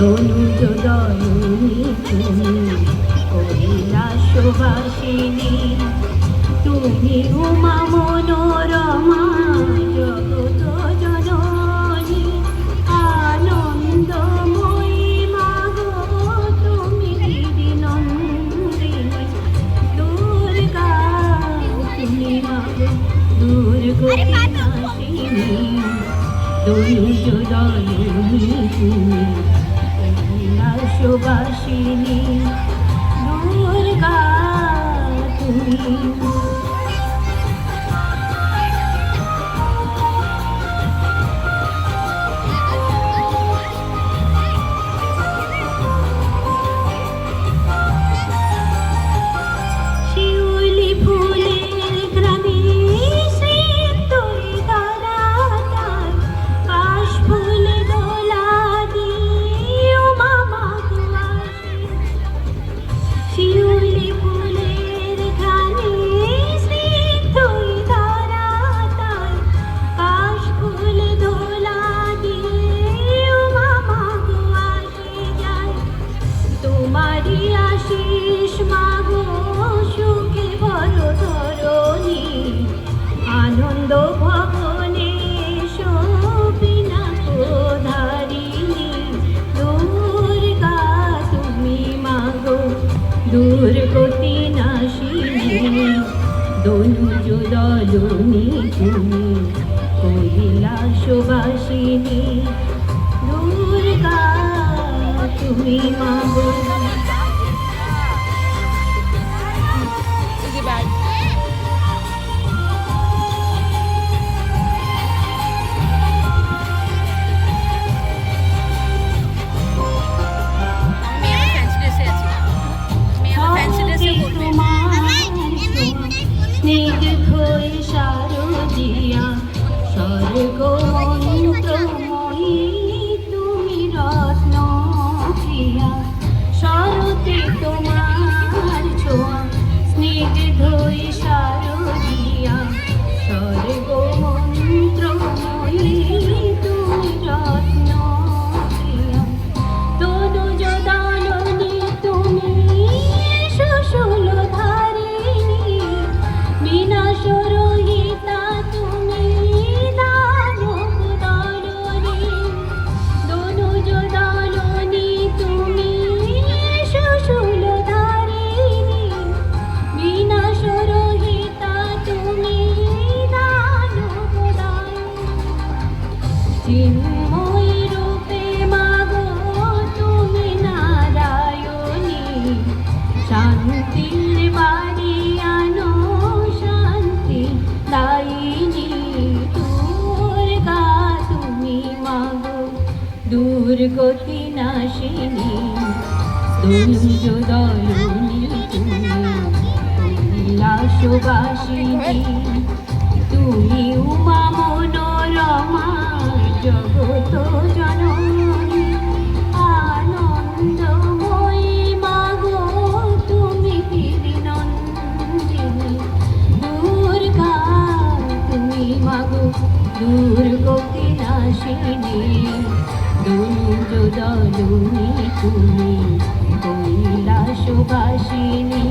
তনুজ দলনী তুমি কৈলাসবাসিনী, তুমি উমা মনোরমা জগত জননী, আনন্দময়ী মাগো তুমি গিরিনন্দিনী, দুর্গা তুমি মাগো দুর্গতি নাশিনী, তনুজ দলনী তুমি কৈলাসবাসিনী, দুর্গা তুমি। আনন্দ ভবনে শোভিনাকধারিণী, দুর্গা তুমি মাগো দুর্গতি নাশিনী, তনুজ দলনী তুমি কৈলাসবাসিনী, দুর্গা তুমি মাগো। শারদিয়া স্বর্গমন্ত্রময়ী তুমি রত্ন প্রিয়া, শরতে তোমার ছোঁয়া স্নিগ্ধই শারদিয়া, স্বর্গমন্ত্রময়ী তুমি রত্ন প্রিয়া, তনুজ দলনী তুমি সুশূলধারিণী, বিনাশরহিতা তুমি দানব দলনী, তনুজ দলনী তুমি সুশূলধারিণী, বিনাশরহিতা তুমি দানব দলনী, চিন্ময়ী রূপে মাগো তুমি নারায়ণী, শান্তির বাড়ি আনো শান্তি দায়িনী, দুর্গা তুমি মাগো দুর্গতি নাশিনী, তনুজ দলনী তুমি কৈলাসবাসিনী, তুমি উমা মনোরমা জগত জননী, আনন্দময়ী মাগো তুমি গিরিনন্দিনী, দুর্গা তুমি মাগো দুর্গতি নাশিনী, তনুজ দলনী তুমি কৈলাসবাসিনী।